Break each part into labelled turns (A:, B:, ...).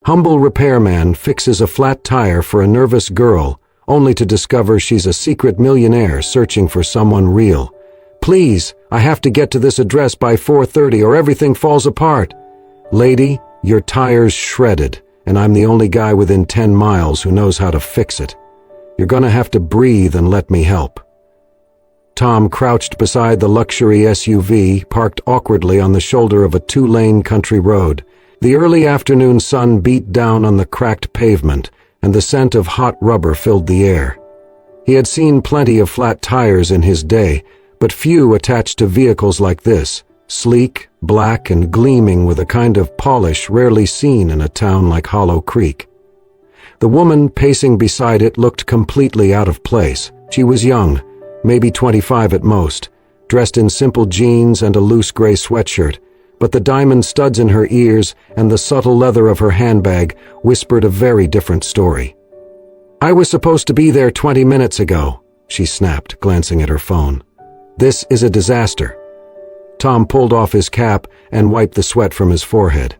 A: Humble repairman fixes a flat tire for a nervous girl, only to discover she's a secret millionaire searching for someone real. Please, I have to get to this address by 4:30 or everything falls apart. Lady, your tire's shredded, and I'm the only guy within 10 miles who knows how to fix it. You're gonna have to breathe and let me help. Tom crouched beside the luxury SUV, parked awkwardly on the shoulder of a 2-lane country road. The early afternoon sun beat down on the cracked pavement, and the scent of hot rubber filled the air. He had seen plenty of flat tires in his day, but few attached to vehicles like this, sleek, black, and gleaming with a kind of polish rarely seen in a town like Hollow Creek. The woman pacing beside it looked completely out of place. She was young, maybe 25 at most, dressed in simple jeans and a loose gray sweatshirt, but the diamond studs in her ears and the subtle leather of her handbag whispered a very different story. "I was supposed to be there 20 minutes ago," she snapped, glancing at her phone. "This is a disaster." Tom pulled off his cap and wiped the sweat from his forehead.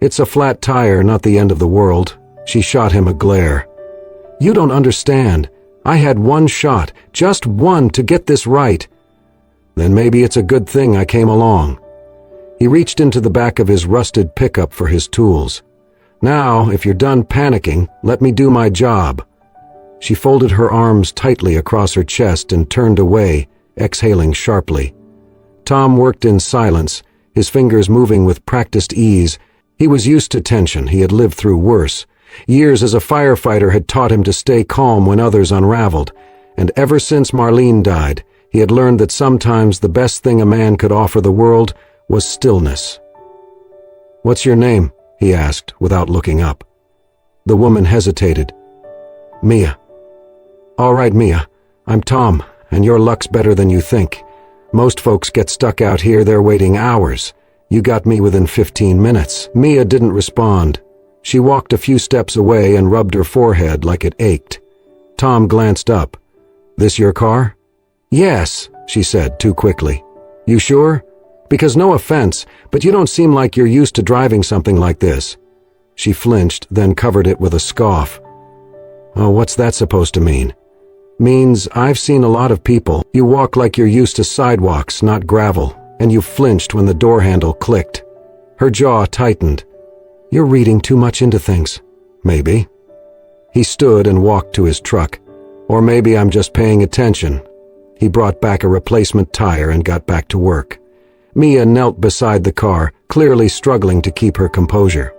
A: "It's a flat tire, not the end of the world." She shot him a glare. "You don't understand. I had one shot, just one, to get this right." "Then maybe it's a good thing I came along." He reached into the back of his rusted pickup for his tools. "Now, if you're done panicking, let me do my job." She folded her arms tightly across her chest and turned away, exhaling sharply. Tom worked in silence, his fingers moving with practiced ease. He was used to tension. He had lived through worse. Years as a firefighter had taught him to stay calm when others unraveled, and ever since Marlene died, he had learned that sometimes the best thing a man could offer the world was stillness. "What's your name?" he asked, without looking up. The woman hesitated. "Mia." "All right, Mia. I'm Tom, and your luck's better than you think. Most folks get stuck out here, they're waiting hours. You got me within 15 minutes. Mia didn't respond. She walked a few steps away and rubbed her forehead like it ached. Tom glanced up. "This your car?" "Yes," she said too quickly. "You sure? Because no offense, but you don't seem like you're used to driving something like this." She flinched, then covered it with a scoff. "Oh, what's that supposed to mean?" "Means I've seen a lot of people. You walk like you're used to sidewalks, not gravel, and you flinched when the door handle clicked." Her jaw tightened. "You're reading too much into things." "Maybe." He stood and walked to his truck. "Or maybe I'm just paying attention." He brought back a replacement tire and got back to work. Mia knelt beside the car, clearly struggling to keep her composure.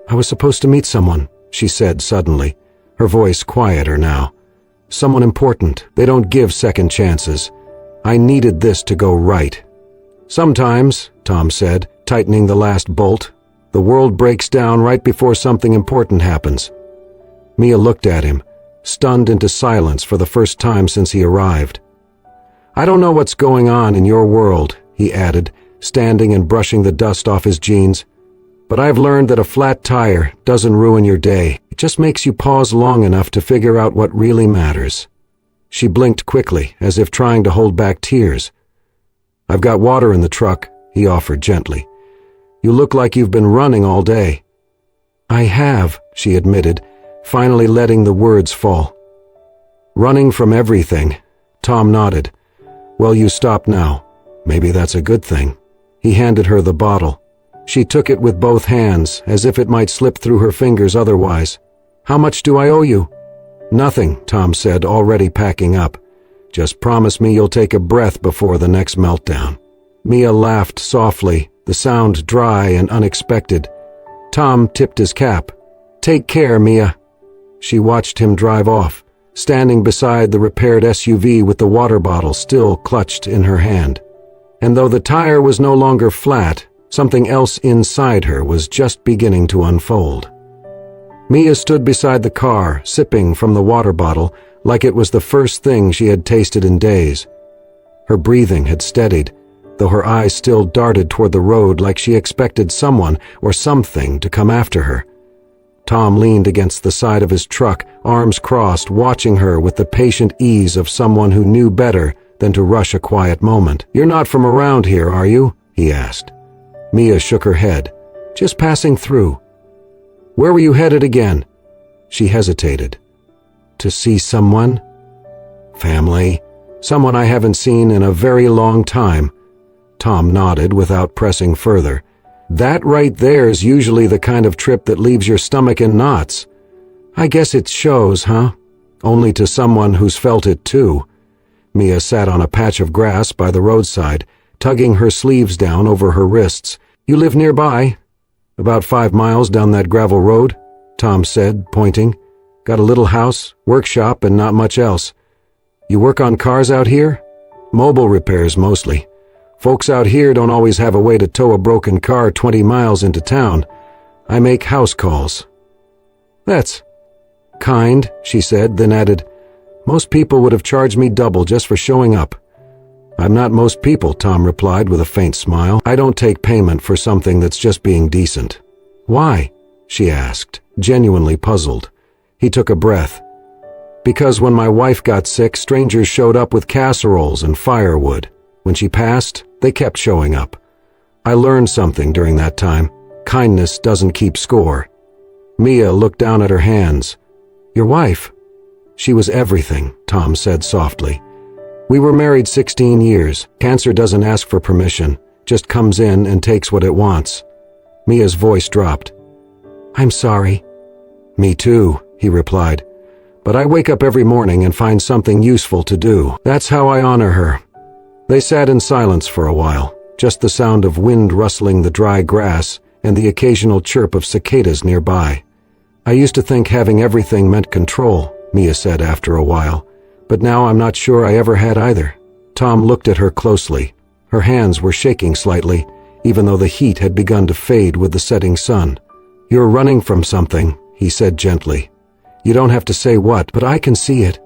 A: "I was supposed to meet someone," she said suddenly, her voice quieter now. "Someone important. They don't give second chances. I needed this to go right." "Sometimes," Tom said, tightening the last bolt, "the world breaks down right before something important happens." Mia looked at him, stunned into silence for the first time since he arrived. "I don't know what's going on in your world," he added, standing and brushing the dust off his jeans, "but I've learned that a flat tire doesn't ruin your day. It just makes you pause long enough to figure out what really matters." She blinked quickly, as if trying to hold back tears. "I've got water in the truck," he offered gently. "You look like you've been running all day." "I have," she admitted, finally letting the words fall. "Running from everything." Tom nodded. "Well, you stop now. Maybe that's a good thing." He handed her the bottle. She took it with both hands, as if it might slip through her fingers otherwise. "How much do I owe you?" "Nothing," Tom said, already packing up. "Just promise me you'll take a breath before the next meltdown." Mia laughed softly, the sound dry and unexpected. Tom tipped his cap. "Take care, Mia." She watched him drive off, standing beside the repaired SUV with the water bottle still clutched in her hand. And though the tire was no longer flat, something else inside her was just beginning to unfold. Mia stood beside the car, sipping from the water bottle like it was the first thing she had tasted in days. Her breathing had steadied, though her eyes still darted toward the road like she expected someone or something to come after her. Tom leaned against the side of his truck, arms crossed, watching her with the patient ease of someone who knew better than to rush a quiet moment. "You're not from around here, are you?" he asked. Mia shook her head. "Just passing through." Where were you headed again?" She hesitated. "To see someone?" "Family. Someone I haven't seen in a very long time." Tom nodded without pressing further. "That right there's usually the kind of trip that leaves your stomach in knots. I guess it shows, huh? Only to someone who's felt it too." Mia sat on a patch of grass by the roadside, tugging her sleeves down over her wrists. "You live nearby?" "About 5 miles down that gravel road," Tom said, pointing. "Got a little house, workshop, and not much else." "You work on cars out here?" "Mobile repairs mostly. Folks out here don't always have a way to tow a broken car 20 miles into town. I make house calls." "That's kind," she said, then added, "Most people would have charged me double just for showing up." "I'm not most people," Tom replied with a faint smile. "I don't take payment for something that's just being decent." "Why?" she asked, genuinely puzzled. He took a breath. "Because when my wife got sick, strangers showed up with casseroles and firewood. When she passed, they kept showing up. I learned something during that time. Kindness doesn't keep score." Mia looked down at her hands. "Your wife?" "She was everything," Tom said softly. "We were married 16 years. Cancer doesn't ask for permission, just comes in and takes what it wants." Mia's voice dropped. "I'm sorry." "Me too," he replied. "But I wake up every morning and find something useful to do. That's how I honor her." They sat in silence for a while, just the sound of wind rustling the dry grass and the occasional chirp of cicadas nearby. "I used to think having everything meant control," Mia said after a while, "but now I'm not sure I ever had either." Tom looked at her closely. Her hands were shaking slightly, even though the heat had begun to fade with the setting sun. "You're running from something," he said gently. "You don't have to say what, but I can see it."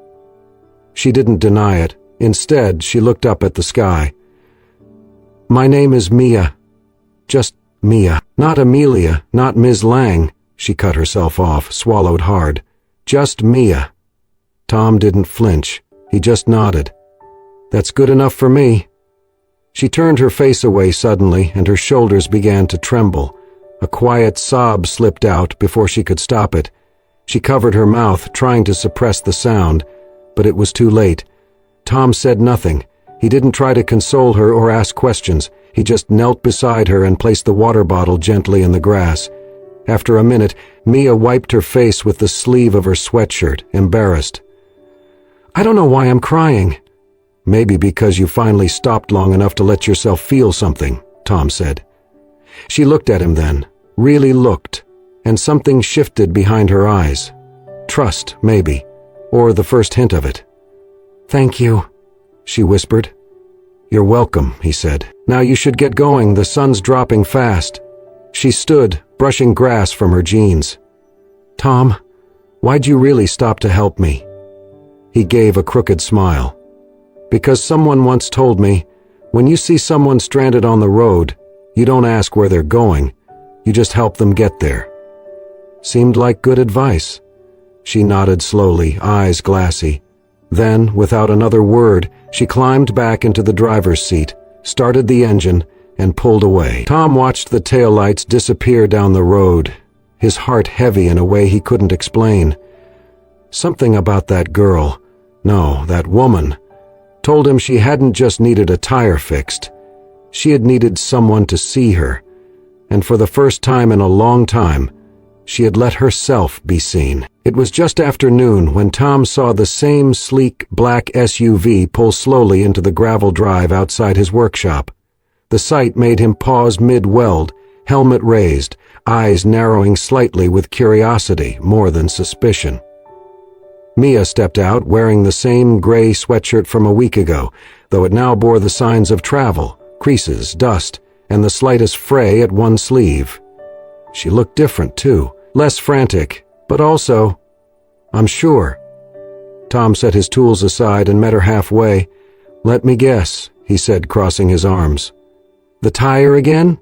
A: She didn't deny it. Instead, she looked up at the sky. "My name is Mia. Just Mia. Not Amelia, not Ms. Lang." She cut herself off, swallowed hard. "Just Mia." Tom didn't flinch. He just nodded. "That's good enough for me." She turned her face away suddenly, and her shoulders began to tremble. A quiet sob slipped out before she could stop it. She covered her mouth, trying to suppress the sound, but it was too late. Tom said nothing. He didn't try to console her or ask questions. He just knelt beside her and placed the water bottle gently in the grass. After a minute, Mia wiped her face with the sleeve of her sweatshirt, embarrassed. "I don't know why I'm crying." "Maybe because you finally stopped long enough to let yourself feel something," Tom said. She looked at him then, really looked, and something shifted behind her eyes. Trust, maybe, or the first hint of it. "Thank you," she whispered. "You're welcome," he said. "Now you should get going, the sun's dropping fast." She stood, brushing grass from her jeans. "Tom, why'd you really stop to help me?" He gave a crooked smile. "Because someone once told me, when you see someone stranded on the road, you don't ask where they're going, you just help them get there." Seemed like good advice. She nodded slowly, eyes glassy. Then, without another word, she climbed back into the driver's seat, started the engine, and pulled away. Tom watched the taillights disappear down the road, his heart heavy in a way he couldn't explain. Something about that girl, no, that woman, told him she hadn't just needed a tire fixed. She had needed someone to see her, and for the first time in a long time, she had let herself be seen. It was just after noon when Tom saw the same sleek black SUV pull slowly into the gravel drive outside his workshop. The sight made him pause mid-weld, helmet raised, eyes narrowing slightly with curiosity more than suspicion. Mia stepped out wearing the same gray sweatshirt from a week ago, though it now bore the signs of travel, creases, dust, and the slightest fray at one sleeve. She looked different, too, less frantic, but also, "I'm sure." Tom set his tools aside and met her halfway. "Let me guess," he said, crossing his arms. "The tire again?"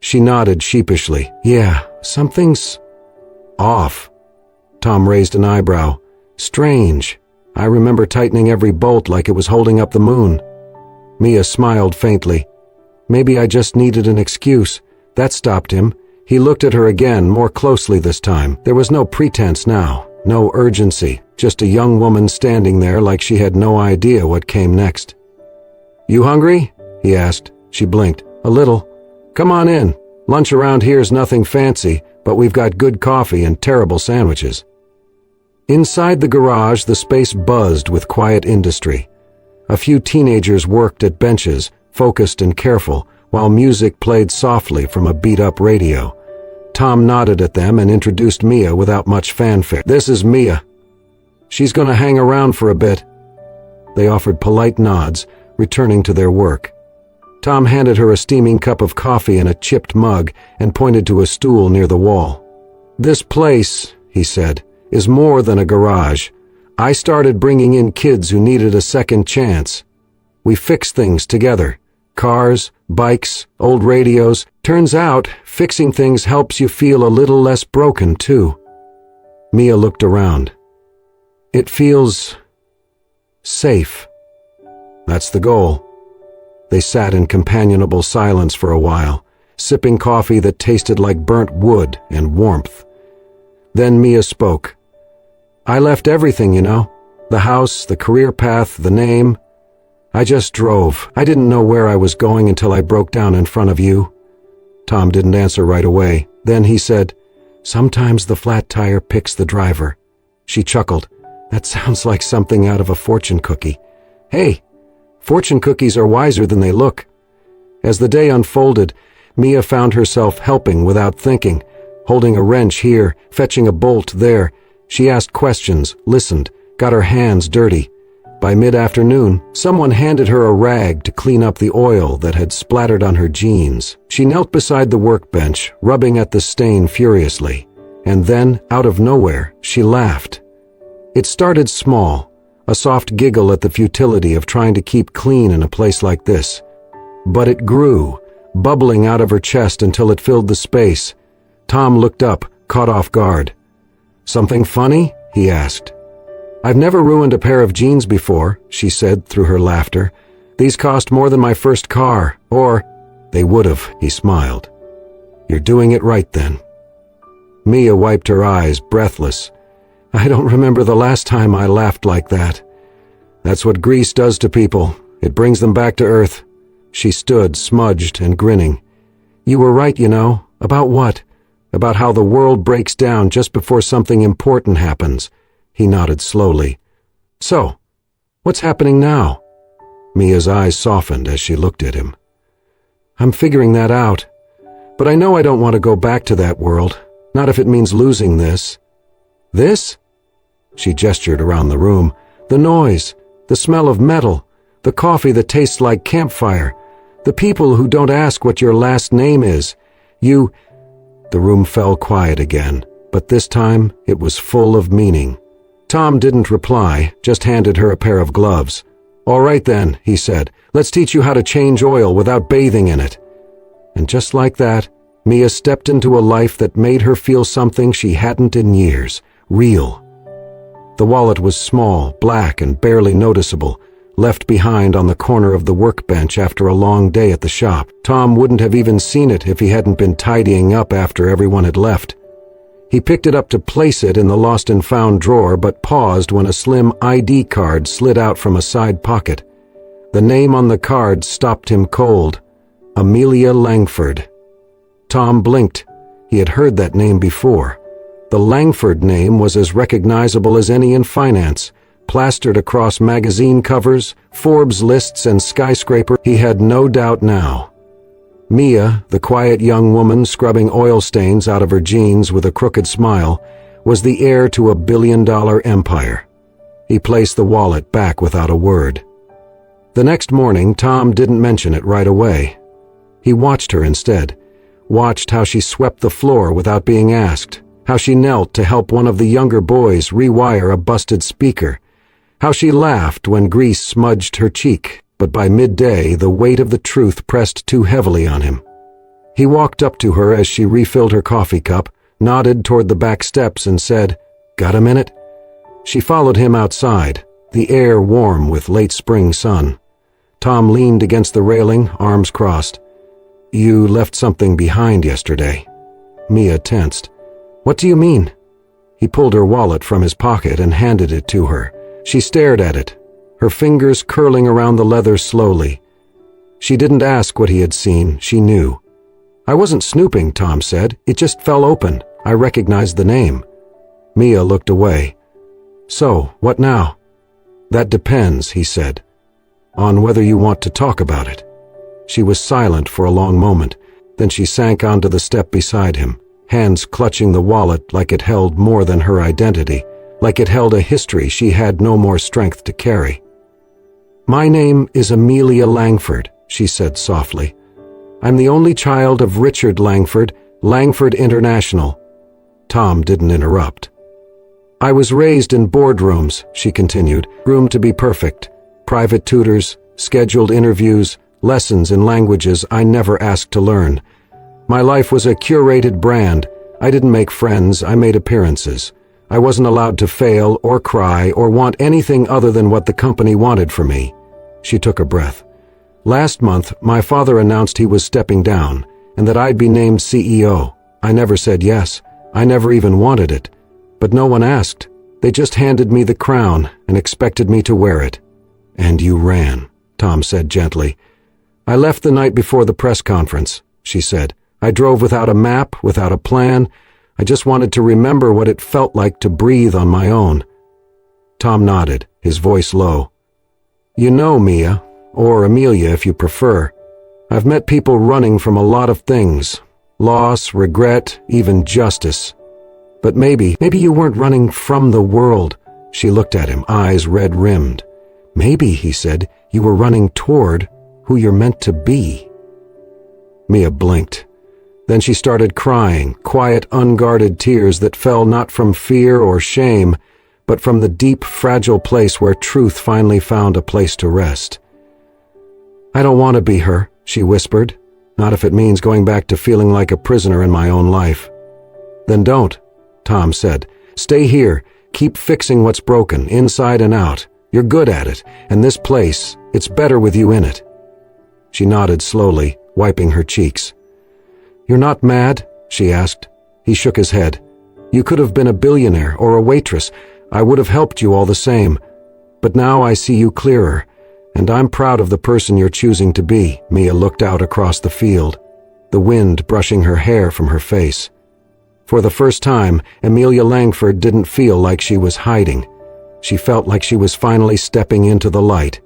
A: She nodded sheepishly. "Yeah, something's off." Tom raised an eyebrow. "Strange. I remember tightening every bolt like it was holding up the moon." Mia smiled faintly. "Maybe I just needed an excuse." That stopped him. He looked at her again, more closely this time. There was no pretense now, no urgency, just a young woman standing there like she had no idea what came next. "You hungry?" he asked. She blinked. "A little." "Come on in. Lunch around here's nothing fancy, but we've got good coffee and terrible sandwiches." Inside the garage, the space buzzed with quiet industry. A few teenagers worked at benches, focused and careful, while music played softly from a beat-up radio. Tom nodded at them and introduced Mia without much fanfare. "This is Mia. She's gonna hang around for a bit." They offered polite nods, returning to their work. Tom handed her a steaming cup of coffee in a chipped mug and pointed to a stool near the wall. "This place," he said, "is more than a garage. I started bringing in kids who needed a second chance. We fix things together. Cars, bikes, old radios. Turns out, fixing things helps you feel a little less broken, too." Mia looked around. "It feels safe." "That's the goal." They sat in companionable silence for a while, sipping coffee that tasted like burnt wood and warmth. Then Mia spoke. "I left everything, you know. The house, the career path, the name. I just drove. I didn't know where I was going until I broke down in front of you." Tom didn't answer right away. Then he said, "Sometimes the flat tire picks the driver." She chuckled. "That sounds like something out of a fortune cookie." "Hey, fortune cookies are wiser than they look." As the day unfolded, Mia found herself helping without thinking, holding a wrench here, fetching a bolt there. She asked questions, listened, got her hands dirty. By mid-afternoon, someone handed her a rag to clean up the oil that had splattered on her jeans. She knelt beside the workbench, rubbing at the stain furiously. And then, out of nowhere, she laughed. It started small, a soft giggle at the futility of trying to keep clean in a place like this. But it grew, bubbling out of her chest until it filled the space. Tom looked up, caught off guard. "Something funny?" he asked. "I've never ruined a pair of jeans before," she said through her laughter. "These cost more than my first car, or—" "They would've," he smiled. "You're doing it right then." Mia wiped her eyes, breathless. "I don't remember the last time I laughed like that." "That's what grease does to people. It brings them back to earth." She stood, smudged and grinning. "You were right, you know. About what? About how the world breaks down just before something important happens." He nodded slowly. "So, what's happening now?" Mia's eyes softened as she looked at him. "I'm figuring that out. But I know I don't want to go back to that world, not if it means losing this." "This?" She gestured around the room. "The noise, the smell of metal, the coffee that tastes like campfire, the people who don't ask what your last name is. You—" The room fell quiet again, but this time it was full of meaning. Tom didn't reply, just handed her a pair of gloves. "All right then," he said, "let's teach you how to change oil without bathing in it." And just like that, Mia stepped into a life that made her feel something she hadn't in years, real. The wallet was small, black, and barely noticeable, left behind on the corner of the workbench after a long day at the shop. Tom wouldn't have even seen it if he hadn't been tidying up after everyone had left. He picked it up to place it in the lost and found drawer, but paused when a slim ID card slid out from a side pocket. The name on the card stopped him cold. Amelia Langford. Tom blinked. He had heard that name before. The Langford name was as recognizable as any in finance, plastered across magazine covers, Forbes lists, and skyscraper. He had no doubt now. Mia, the quiet young woman scrubbing oil stains out of her jeans with a crooked smile, was the heir to a billion-dollar empire. He placed the wallet back without a word. The next morning, Tom didn't mention it right away. He watched her instead, watched how she swept the floor without being asked, how she knelt to help one of the younger boys rewire a busted speaker, how she laughed when grease smudged her cheek. But by midday, the weight of the truth pressed too heavily on him. He walked up to her as she refilled her coffee cup, nodded toward the back steps and said, "Got a minute?" She followed him outside, the air warm with late spring sun. Tom leaned against the railing, arms crossed. "You left something behind yesterday." Mia tensed. What do you mean? He pulled her wallet from his pocket and handed it to her. She stared at it, her fingers curling around the leather slowly. She didn't ask what he had seen, she knew. I wasn't snooping, Tom said. It just fell open. I recognized the name. Mia looked away. So, what now? That depends, he said, on whether you want to talk about it. She was silent for a long moment. Then she sank onto the step beside him, hands clutching the wallet like it held more than her identity, like it held a history she had no more strength to carry. My name is Amelia Langford, she said softly. I'm the only child of Richard Langford, Langford International. Tom didn't interrupt. I was raised in boardrooms, she continued, groomed to be perfect. Private tutors, scheduled interviews, lessons in languages I never asked to learn. My life was a curated brand. I didn't make friends, I made appearances. I wasn't allowed to fail or cry or want anything other than what the company wanted for me. She took a breath. Last month, my father announced he was stepping down and that I'd be named CEO. I never said yes. I never even wanted it. But no one asked. They just handed me the crown and expected me to wear it. And you ran, Tom said gently. I left the night before the press conference, she said. I drove without a map, without a plan. I just wanted to remember what it felt like to breathe on my own. Tom nodded, his voice low. You know, Mia, or Amelia if you prefer, I've met people running from a lot of things. Loss, regret, even justice. But maybe you weren't running from the world. She looked at him, eyes red-rimmed. Maybe, he said, you were running toward who you're meant to be. Mia blinked. Then she started crying, quiet, unguarded tears that fell not from fear or shame, but from the deep, fragile place where truth finally found a place to rest. I don't want to be her, she whispered, not if it means going back to feeling like a prisoner in my own life. Then don't, Tom said. Stay here, keep fixing what's broken, inside and out. You're good at it, and this place, it's better with you in it. She nodded slowly, wiping her cheeks. You're not mad? She asked. He shook his head. You could have been a billionaire or a waitress. I would have helped you all the same. But now I see you clearer, and I'm proud of the person you're choosing to be. Mia looked out across the field, the wind brushing her hair from her face. For the first time, Amelia Langford didn't feel like she was hiding. She felt like she was finally stepping into the light.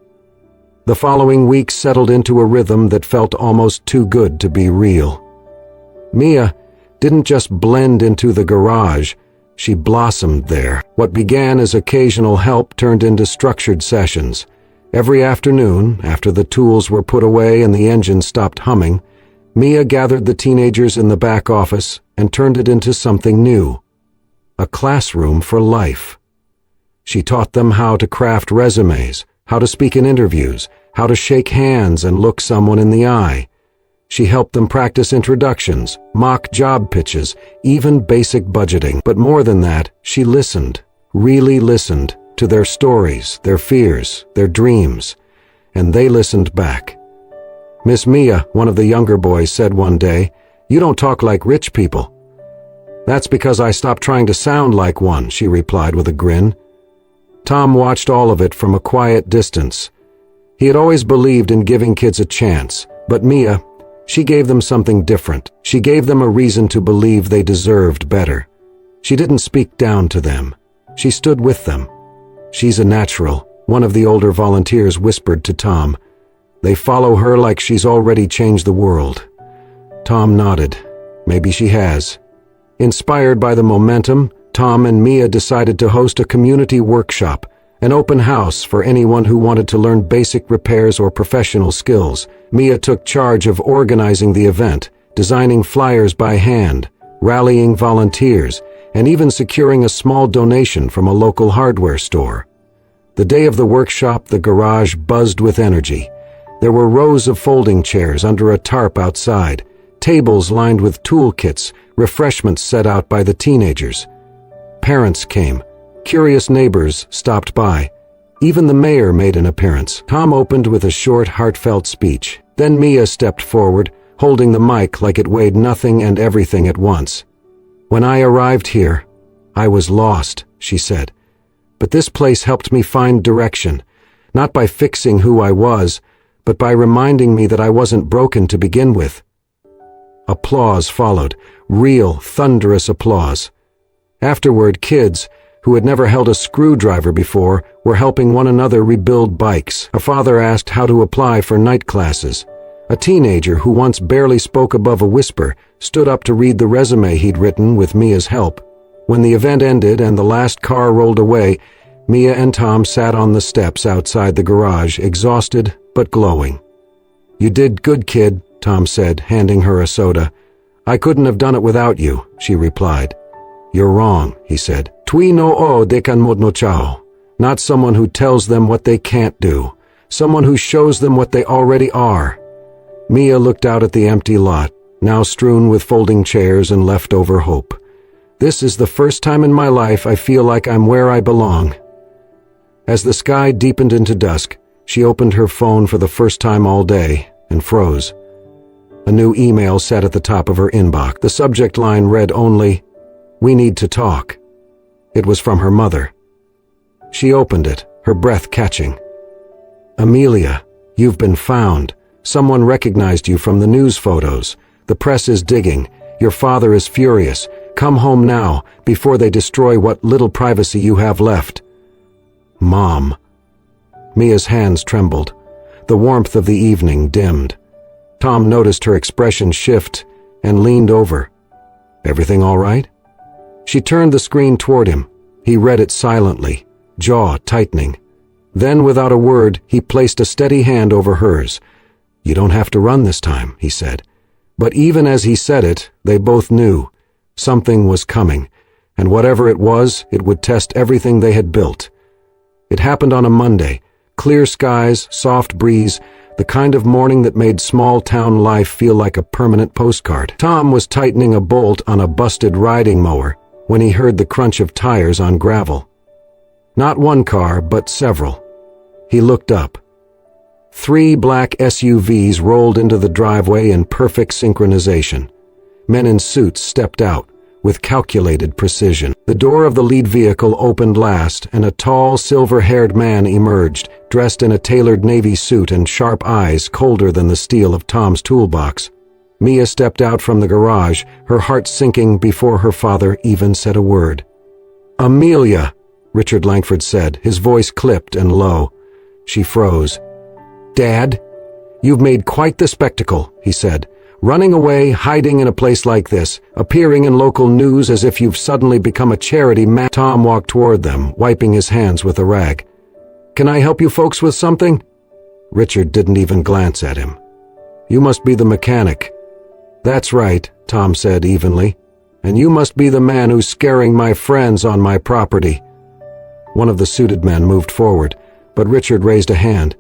A: The following weeks settled into a rhythm that felt almost too good to be real. Mia didn't just blend into the garage, she blossomed there. What began as occasional help turned into structured sessions. Every afternoon, after the tools were put away and the engine stopped humming, Mia gathered the teenagers in the back office and turned it into something new. A classroom for life. She taught them how to craft resumes, how to speak in interviews, how to shake hands and look someone in the eye. She helped them practice introductions, mock job pitches, even basic budgeting. But more than that, she listened, really listened, to their stories, their fears, their dreams. And they listened back. Miss Mia, one of the younger boys, said one day, "You don't talk like rich people." "That's because I stopped trying to sound like one," she replied with a grin. Tom watched all of it from a quiet distance. He had always believed in giving kids a chance, but Mia, she gave them something different. She gave them a reason to believe they deserved better. She didn't speak down to them. She stood with them. "She's a natural," one of the older volunteers whispered to Tom. "They follow her like she's already changed the world." Tom nodded. Maybe she has. Inspired by the momentum, Tom and Mia decided to host a community workshop, an open house for anyone who wanted to learn basic repairs or professional skills. Mia took charge of organizing the event, designing flyers by hand, rallying volunteers, and even securing a small donation from a local hardware store. The day of the workshop, the garage buzzed with energy. There were rows of folding chairs under a tarp outside, tables lined with toolkits, refreshments set out by the teenagers. Parents came. Curious neighbors stopped by. Even the mayor made an appearance. Tom opened with a short, heartfelt speech. Then Mia stepped forward, holding the mic like it weighed nothing and everything at once. When I arrived here, I was lost, she said. But this place helped me find direction, not by fixing who I was, but by reminding me that I wasn't broken to begin with. Applause followed, real, thunderous applause. Afterward, kids, who had never held a screwdriver before, were helping one another rebuild bikes. A father asked how to apply for night classes. A teenager who once barely spoke above a whisper stood up to read the resume he'd written with Mia's help. When the event ended and the last car rolled away, Mia and Tom sat on the steps outside the garage, exhausted but glowing. "You did good, kid," Tom said, handing her a soda. "I couldn't have done it without you," she replied. "You're wrong," he said. "Tui no o dekan modno chao." Not someone who tells them what they can't do, someone who shows them what they already are. Mia looked out at the empty lot, now strewn with folding chairs and leftover hope. "This is the first time in my life I feel like I'm where I belong." As the sky deepened into dusk, she opened her phone for the first time all day and froze. A new email sat at the top of her inbox. The subject line read only, "We need to talk." It was from her mother. She opened it, her breath catching. "Amelia, you've been found. Someone recognized you from the news photos. The press is digging. Your father is furious. Come home now, before they destroy what little privacy you have left." "Mom." Mia's hands trembled. The warmth of the evening dimmed. Tom noticed her expression shift and leaned over. "Everything all right?" She turned the screen toward him. He read it silently, jaw tightening. Then, without a word, he placed a steady hand over hers. "You don't have to run this time," he said. But even as he said it, they both knew. Something was coming, and whatever it was, it would test everything they had built. It happened on a Monday. Clear skies, soft breeze, the kind of morning that made small-town life feel like a permanent postcard. Tom was tightening a bolt on a busted riding mower when he heard the crunch of tires on gravel. Not one car, but several. He looked up. 3 black SUVs rolled into the driveway in perfect synchronization. Men in suits stepped out, with calculated precision. The door of the lead vehicle opened last, and a tall, silver-haired man emerged, dressed in a tailored navy suit and sharp eyes colder than the steel of Tom's toolbox. Mia stepped out from the garage, her heart sinking before her father even said a word. "Amelia," Richard Langford said, his voice clipped and low. She froze. "Dad, you've made quite the spectacle," he said. "Running away, hiding in a place like this, appearing in local news as if you've suddenly become a charity man." Tom walked toward them, wiping his hands with a rag. "Can I help you folks with something?" Richard didn't even glance at him. "You must be the mechanic." "That's right," Tom said evenly. "And you must be the man who's scaring my friends on my property." One of the suited men moved forward, but Richard raised a hand.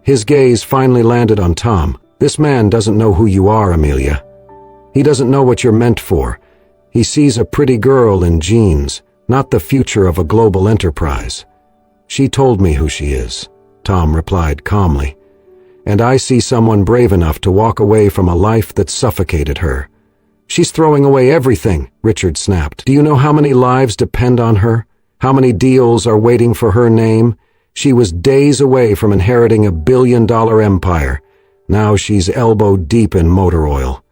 A: His gaze finally landed on Tom. "This man doesn't know who you are, Amelia. He doesn't know what you're meant for. He sees a pretty girl in jeans, not the future of a global enterprise." "She told me who she is," Tom replied calmly. "And I see someone brave enough to walk away from a life that suffocated her." "She's throwing away everything," Richard snapped. "Do you know how many lives depend on her? How many deals are waiting for her name? She was days away from inheriting $1 billion empire. Now she's elbow deep in motor oil."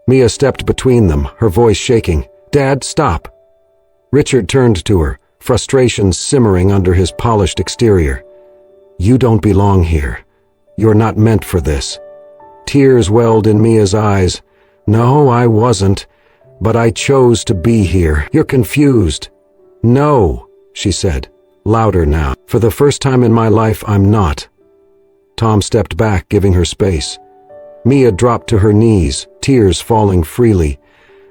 A: Mia stepped between them, her voice shaking. "Dad, stop." Richard turned to her, frustration simmering under his polished exterior. "You don't belong here. You're not meant for this." Tears welled in Mia's eyes. "No, I wasn't. But I chose to be here. You're confused." "No," she said, louder now. "For the first time in my life, I'm not." Tom stepped back, giving her space. Mia dropped to her knees, tears falling freely.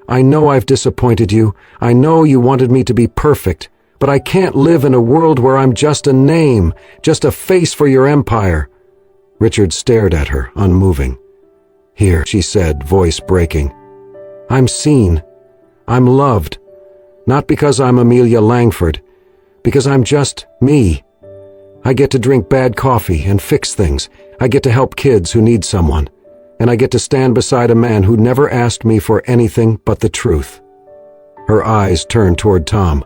A: "I know I've disappointed you. I know you wanted me to be perfect. But I can't live in a world where I'm just a name, just a face for your empire." Richard stared at her, unmoving. "Here," she said, voice breaking. "I'm seen. I'm loved. Not because I'm Amelia Langford, because I'm just me. I get to drink bad coffee and fix things. I get to help kids who need someone. And I get to stand beside a man who never asked me for anything but the truth." Her eyes turned toward Tom.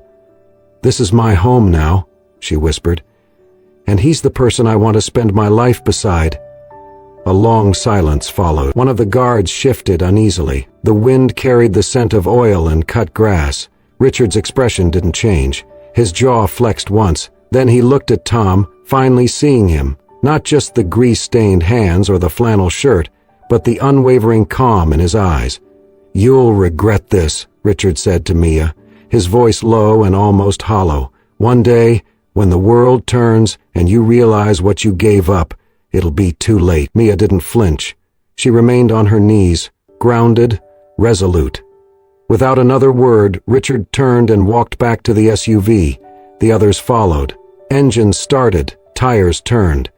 A: "This is my home now," she whispered. "And he's the person I want to spend my life beside." A long silence followed. One of the guards shifted uneasily. The wind carried the scent of oil and cut grass. Richard's expression didn't change. His jaw flexed once. Then he looked at Tom, finally seeing him. Not just the grease-stained hands or the flannel shirt, but the unwavering calm in his eyes. "You'll regret this," Richard said to Mia, his voice low and almost hollow. "One day, when the world turns and you realize what you gave up, it'll be too late." Mia didn't flinch. She remained on her knees, grounded, resolute. Without another word, Richard turned and walked back to the SUV. The others followed. Engines started, tires turned.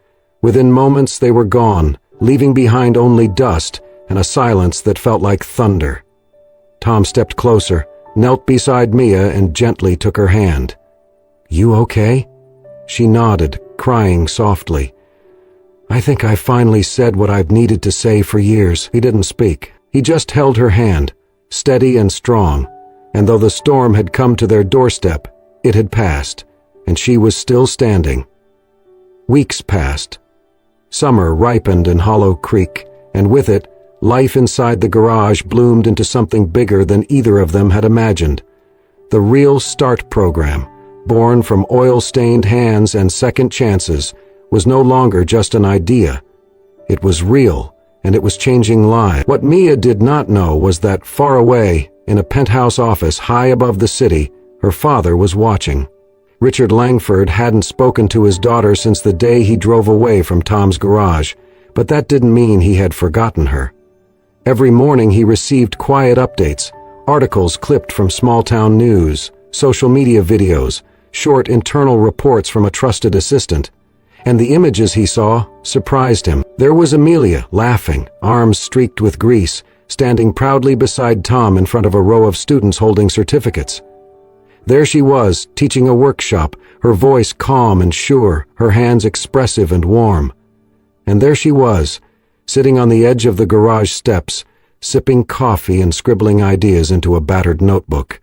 A: Within moments they were gone, leaving behind only dust and a silence that felt like thunder. Tom stepped closer, knelt beside Mia and gently took her hand. "You okay?" She nodded, crying softly. "I think I finally said what I've needed to say for years." He didn't speak. He just held her hand, steady and strong, and though the storm had come to their doorstep, it had passed, and she was still standing. Weeks passed. Summer ripened in Hollow Creek, and with it, life inside the garage bloomed into something bigger than either of them had imagined. The Real Start program, born from oil-stained hands and second chances, was no longer just an idea. It was real, and it was changing lives. What Mia did not know was that far away, in a penthouse office high above the city, her father was watching. Richard Langford hadn't spoken to his daughter since the day he drove away from Tom's garage, but that didn't mean he had forgotten her. Every morning he received quiet updates, articles clipped from small-town news, social media videos, short internal reports from a trusted assistant. And the images he saw surprised him. There was Amelia, laughing, arms streaked with grease, standing proudly beside Tom in front of a row of students holding certificates. There she was, teaching a workshop, her voice calm and sure, her hands expressive and warm. And there she was, sitting on the edge of the garage steps, sipping coffee and scribbling ideas into a battered notebook.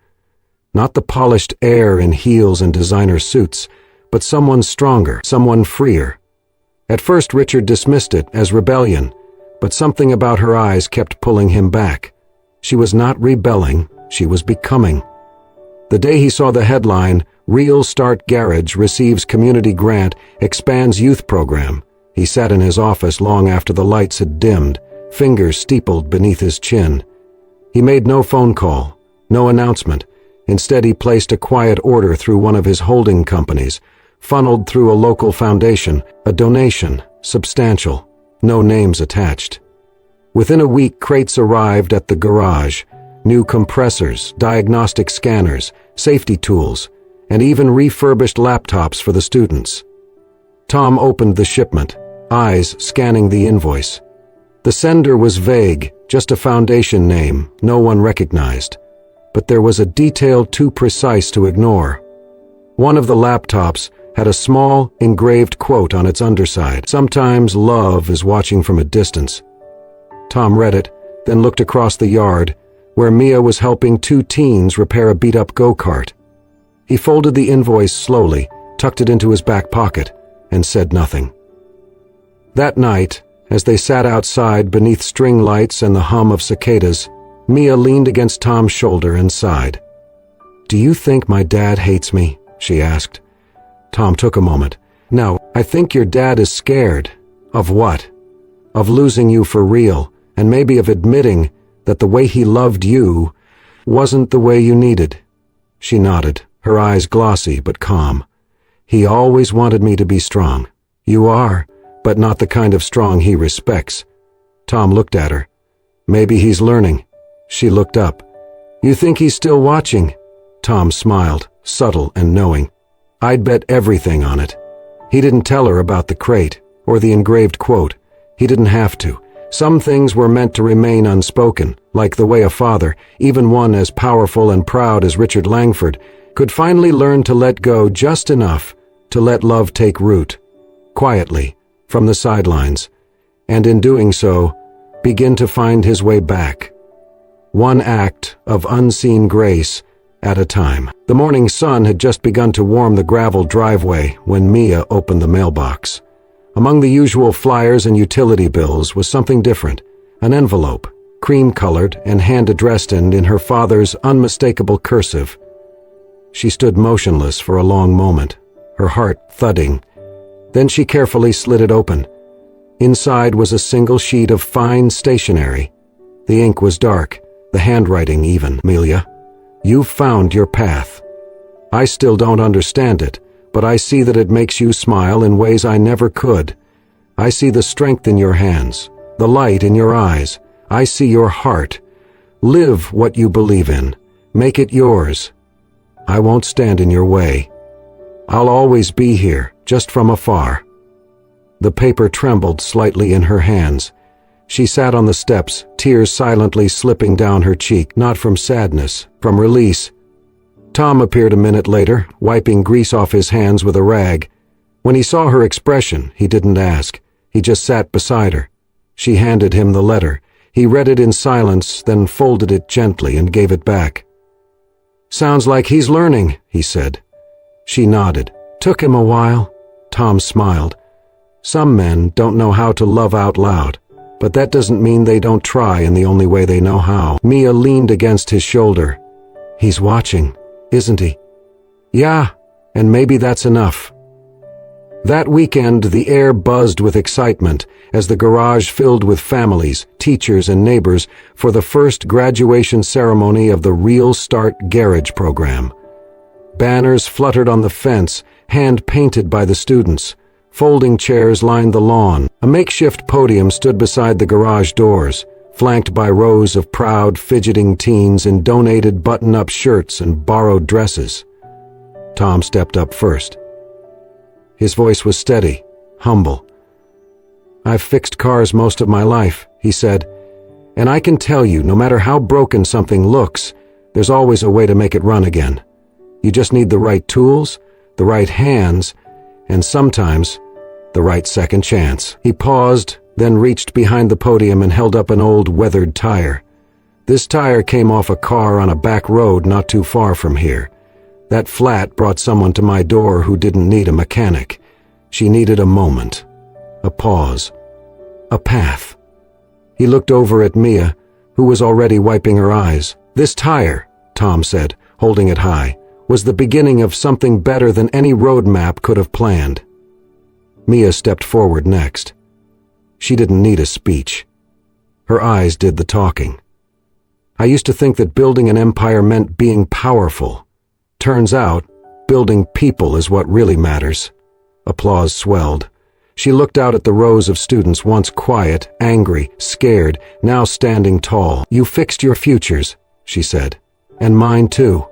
A: Not the polished heir in heels and designer suits, but someone stronger, someone freer. At first Richard dismissed it as rebellion, but something about her eyes kept pulling him back. She was not rebelling, she was becoming. The day he saw the headline, "Real Start Garage Receives Community Grant, Expands Youth Program," he sat in his office long after the lights had dimmed, fingers steepled beneath his chin. He made no phone call, no announcement. Instead, he placed a quiet order through one of his holding companies, funneled through a local foundation, a donation, substantial, no names attached. Within a week, crates arrived at the garage. New compressors, diagnostic scanners, safety tools, and even refurbished laptops for the students. Tom opened the shipment, eyes scanning the invoice. The sender was vague, just a foundation name no one recognized. But there was a detail too precise to ignore. One of the laptops had a small, engraved quote on its underside. "Sometimes love is watching from a distance." Tom read it, then looked across the yard, where Mia was helping two teens repair a beat-up go-kart. He folded the invoice slowly, tucked it into his back pocket, and said nothing. That night, as they sat outside beneath string lights and the hum of cicadas, Mia leaned against Tom's shoulder and sighed. "Do you think my dad hates me?" she asked. Tom took a moment. "No, I think your dad is scared." "Of what?" "Of losing you for real, and maybe of admitting that the way he loved you wasn't the way you needed." She nodded, her eyes glossy but calm. "He always wanted me to be strong." "You are, but not the kind of strong he respects." Tom looked at her. "Maybe he's learning." She looked up. "You think he's still watching?" Tom smiled, subtle and knowing. "I'd bet everything on it." He didn't tell her about the crate, or the engraved quote. He didn't have to. Some things were meant to remain unspoken, like the way a father, even one as powerful and proud as Richard Langford, could finally learn to let go just enough to let love take root, quietly, from the sidelines, and in doing so, begin to find his way back. One act of unseen grace at a time. The morning sun had just begun to warm the gravel driveway when Mia opened the mailbox. Among the usual flyers and utility bills was something different, an envelope, cream-colored and hand-addressed and in her father's unmistakable cursive. She stood motionless for a long moment, her heart thudding. Then she carefully slid it open. Inside was a single sheet of fine stationery. The ink was dark, the handwriting even. Amelia, you've found your path. I still don't understand it, but I see that it makes you smile in ways I never could. I see the strength in your hands, the light in your eyes. I see your heart. Live what you believe in. Make it yours. I won't stand in your way. I'll always be here, just from afar. The paper trembled slightly in her hands. She sat on the steps, tears silently slipping down her cheek, not from sadness, from release. Tom appeared a minute later, wiping grease off his hands with a rag. When he saw her expression, he didn't ask. He just sat beside her. She handed him the letter. He read it in silence, then folded it gently and gave it back. "Sounds like he's learning," he said. She nodded. "Took him a while." Tom smiled. "Some men don't know how to love out loud, but that doesn't mean they don't try in the only way they know how." Mia leaned against his shoulder. "He's watching, isn't he?" "Yeah, and maybe that's enough." That weekend, the air buzzed with excitement as the garage filled with families, teachers, and neighbors for the first graduation ceremony of the Real Start Garage program. Banners fluttered on the fence, hand-painted by the students. Folding chairs lined the lawn. A makeshift podium stood beside the garage doors, flanked by rows of proud, fidgeting teens in donated button-up shirts and borrowed dresses. Tom stepped up first. His voice was steady, humble. "I've fixed cars most of my life," he said, "and I can tell you, no matter how broken something looks, there's always a way to make it run again. You just need the right tools, the right hands, and sometimes the right second chance." He paused, then reached behind the podium and held up an old weathered tire. This tire came off a car on a back road not too far from here. That flat brought someone to my door who didn't need a mechanic. She needed a moment, a pause, a path. He looked over at Mia, who was already wiping her eyes. "This tire," Tom said, holding it high, "was the beginning of something better than any road map could have planned." Mia stepped forward next. She didn't need a speech. Her eyes did the talking. "I used to think that building an empire meant being powerful. Turns out, building people is what really matters." Applause swelled. She looked out at the rows of students, once quiet, angry, scared, now standing tall. "You fixed your futures," she said, "and mine too."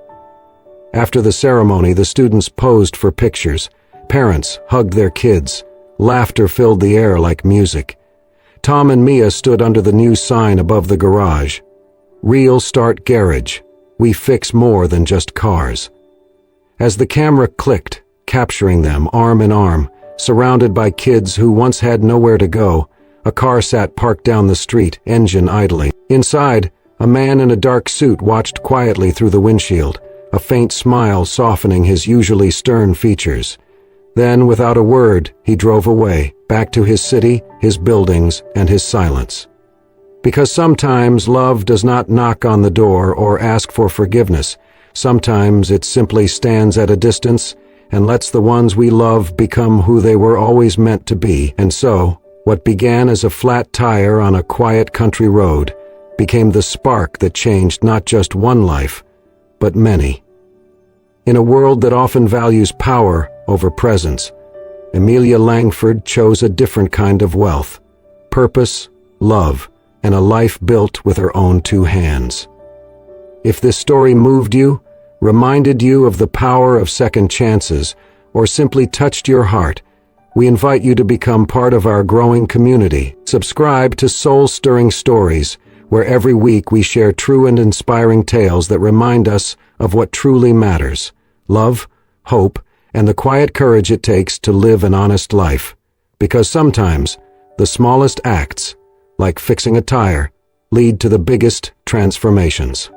A: After the ceremony, the students posed for pictures. Parents hugged their kids. Laughter filled the air like music. Tom and Mia stood under the new sign above the garage. "Real Start Garage. We fix more than just cars." As the camera clicked, capturing them arm in arm, surrounded by kids who once had nowhere to go, a car sat parked down the street, engine idling. Inside, a man in a dark suit watched quietly through the windshield, a faint smile softening his usually stern features. Then, without a word, he drove away, back to his city, his buildings, and his silence. Because sometimes love does not knock on the door or ask for forgiveness. Sometimes it simply stands at a distance and lets the ones we love become who they were always meant to be. And so, what began as a flat tire on a quiet country road became the spark that changed not just one life, but many. In a world that often values power over presence, Amelia Langford chose a different kind of wealth: purpose, love, and a life built with her own two hands. If this story moved you, reminded you of the power of second chances, or simply touched your heart, we invite you to become part of our growing community. Subscribe to Soul-Stirring Stories, where every week we share true and inspiring tales that remind us of what truly matters: love, hope, and the quiet courage it takes to live an honest life. Because sometimes, the smallest acts, like fixing a tire, lead to the biggest transformations.